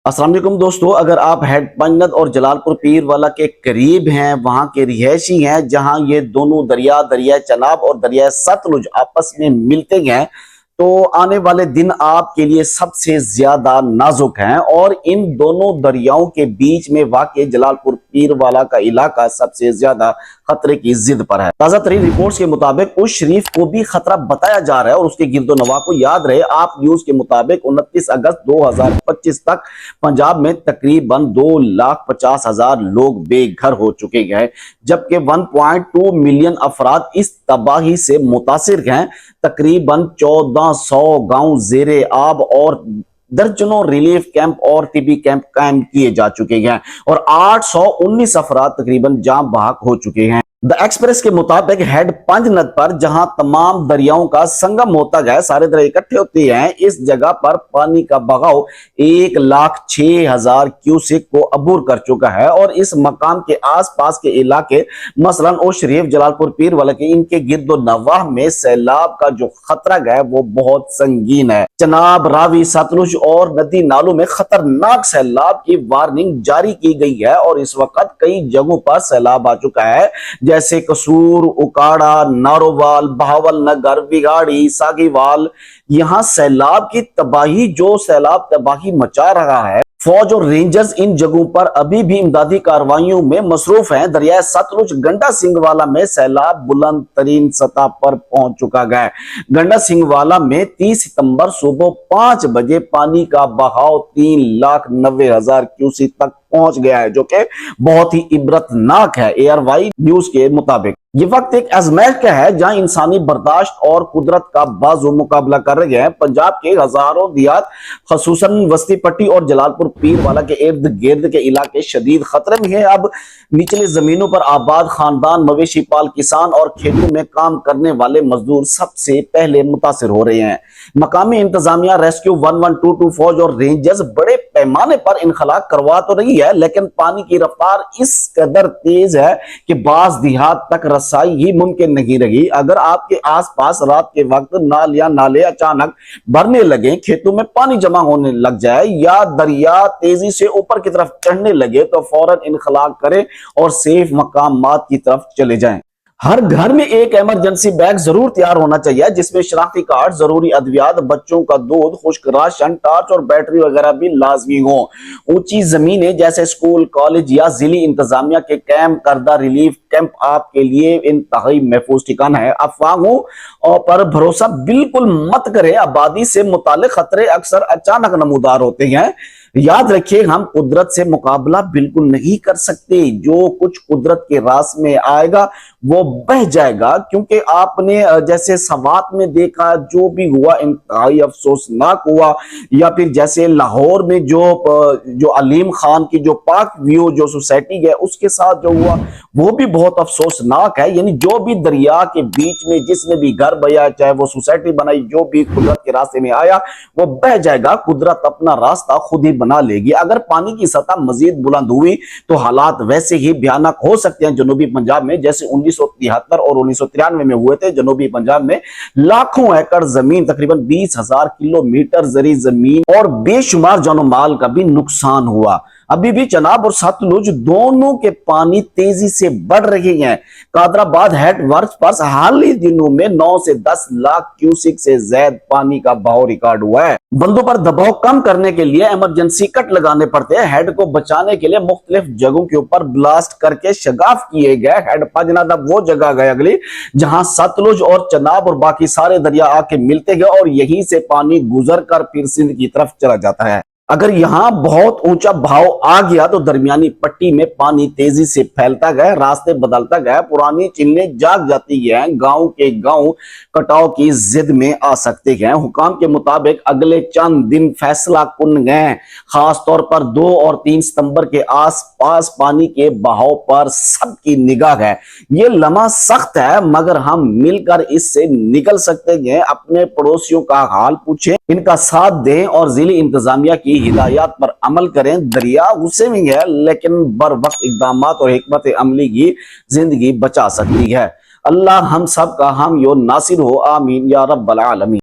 अस्सलाम वालेकुम दोस्तों, अगर आप हेड पंजनद और जलालपुर पीर वाला के करीब हैं, वहां के रिहायशी हैं जहां ये दोनों दरिया चनाब और दरिया सतलुज आपस में मिलते हैं, तो आने वाले दिन आपके लिए सबसे ज्यादा नाजुक हैं। और इन दोनों दरियाओं के बीच में वाक़ई जलालपुर पीर वाला का इलाका सबसे ज्यादा खतरे की जिद पर है। ताजा तरीन रिपोर्ट्स के मुताबिक उस शरीफ को भी खतरा बताया जा रहा है और उसके गिरदोनवा को याद रहे। आप न्यूज के मुताबिक 29 अगस्त 2025 तक पंजाब में तकरीबन 2,50,000 लोग बेघर हो चुके हैं, जबकि 1.2 मिलियन अफराद इस तबाही से मुतासिर हैं। तकरीबन 1400 गांव जेरे आब और दर्जनों रिलीफ कैंप और तिबी कैंप कायम किए जा चुके हैं और 819 अफराद तकरीबन जाम बहक हो चुके हैं। द एक्सप्रेस के मुताबिक हेड पंजनद पर जहां तमाम दरियाओं का संगम होता है, सारे दरिया इकट्ठे होते हैं, इस जगह पर पानी का बहाव 1,06,000 क्यूसेक को अबूर कर चुका है और इस मकाम के आसपास के इलाके मसलन ओ शरीफ, जलालपुर पीर वाला के इनके गिरदो नवाह में सैलाब का जो खतरा है वो बहुत संगीन है। चनाब, रावी, सतलुज और नदी नालों में खतरनाक सैलाब की वार्निंग जारी की गई है और इस वक्त कई जगहों पर सैलाब आ चुका है, जैसे कसूर, उकाड़ा, नारोवाल, बहावल नगर, विगाड़ी, सागीवाल। यहां सैलाब की तबाही सैलाब तबाही मचा रहा है। फौज और रेंजर्स इन जगहों पर अभी भी इमदादी कार्रवाइयों में मसरूफ हैं। दरिया सतलुज गंडा सिंहवाला में सैलाब बुलंद तरीन सतह पर पहुंच चुका है। गंडा सिंहवाला में 30 सितंबर सुबह 5 बजे पानी का बहाव 3,90,000 क्यूसेक तक पहुंच गया है, जो कि बहुत ही इबरतनाक है। एयरवाई न्यूज के मुताबिक ये वक्त एक आजमाइश का है जहां इंसानी बर्दाश्त और कुदरत का बाजू मुकाबला कर रहे हैं। पंजाब के हजारों दियात, खसूसन वस्ती पट्टी और जलालपुर पीर वाला के इर्द गिर्द के इलाके शदीद खतरे में है। अब निचली जमीनों पर आबाद खानदान, मवेशी पाल किसान और खेतों में काम करने वाले मजदूर सबसे पहले मुतासिर हो रहे हैं। मकामी इंतजामिया, रेस्क्यू 1122 फौज और रेंजर्स बड़े पैमाने पर इनखला करवा तो रही है, लेकिन पानी की रफ्तार इस कदर तेज है कि बाज देहात तक रसाई ही मुमकिन नहीं रही। अगर आपके आसपास रात के वक्त नाले अचानक भरने लगे, खेतों में पानी जमा होने लग जाए या दरिया तेजी से ऊपर की तरफ चढ़ने लगे, तो फौरन इनखला करें और सेफ मकामात की तरफ चले जाएं। हर घर में एक इमरजेंसी बैग जरूर तैयार होना चाहिए, जिसमें शनाख्ती कार्ड, जरूरी अद्वियात, बच्चों का दूध, खुश्क राशन, टॉर्च और बैटरी वगैरह भी लाजमी हो। ऊंची जमीनें जैसे स्कूल, कॉलेज या जिली इंतजामिया के कैंप करदा रिलीफ कैंप आपके लिए इंतहाई महफूज ठिकाना है। अफवाहों पर भरोसा बिल्कुल मत करें। आबादी से मुतालिक खतरे अक्सर अचानक नमूदार होते हैं। याद रखिए, हम कुदरत से मुकाबला बिल्कुल नहीं कर सकते। जो कुछ कुदरत के रास में आएगा वो बह जाएगा, क्योंकि आपने जैसे सवात में देखा जो भी हुआ इंतहाई अफसोसनाक हुआ, या फिर जैसे लाहौर में जो अलीम खान की जो पाक व्यू जो सोसाइटी है उसके साथ जो हुआ वो भी बहुत अफसोसनाक है। यानी जो भी दरिया के बीच में जिसने भी घर बया, चाहे वो सोसाइटी बनाई, जो भी कुदरत के रास्ते में आया वो बह जाएगा। कुदरत अपना रास्ता खुद ही बना लेगी। अगर पानी की सतह मजीद बुलंद हुई तो हालात वैसे ही भयानक हो सकते हैं जनूबी पंजाब में, जैसे 1973 और 1993 में हुए थे। जनूबी पंजाब में लाखों एकड़ जमीन, तकरीबन 20,000 किलोमीटर जरी जमीन और बेशुमार जानो माल का भी नुकसान हुआ। अभी भी चनाब और सतलुज दोनों के पानी तेजी से बढ़ रहे हैं। कादराबाद हेड वर्क्स पर हाल ही दिनों में 9 से 10 लाख क्यूसेक से ज्यादा पानी का बहाव रिकॉर्ड हुआ है। बंदों पर दबाव कम करने के लिए इमरजेंसी कट लगाने पड़ते हैं। हेड को बचाने के लिए मुख्तलिफ जगहों के ऊपर ब्लास्ट करके शगाफ किए गए। हेड पंजनद अब वो जगह गए अगली जहां सतलुज और चनाब और बाकी सारे दरिया आके मिलते हैं और यहीं से पानी गुजर कर फिर सिंध की तरफ चला जाता है। अगर यहां बहुत ऊंचा बहाव आ गया तो दरमियानी पट्टी में पानी तेजी से फैलता गया, रास्ते बदलता गया, पुरानी चिल्लें जाग जाती हैं, गांव के गांव कटाव की जिद में आ सकते हैं। हुकाम के मुताबिक अगले चंद दिन फैसला कुन गए। खास तौर पर 2 और 3 सितंबर के आसपास पानी के बहाव पर सबकी निगाह है। ये लम्हा सख्त है, मगर हम मिलकर इससे निकल सकते हैं। अपने पड़ोसियों का हाल पूछें, इनका साथ दें और जिली इंतजामिया की हिदायत पर अमल करें। दरिया गुस्से में है, लेकिन बर वक्त इकदाम और हिकमत अमली की जिंदगी बचा सकती है। अल्लाह हम सब का हम यो नासिर हो। आमीन या रब्बल आलमीन।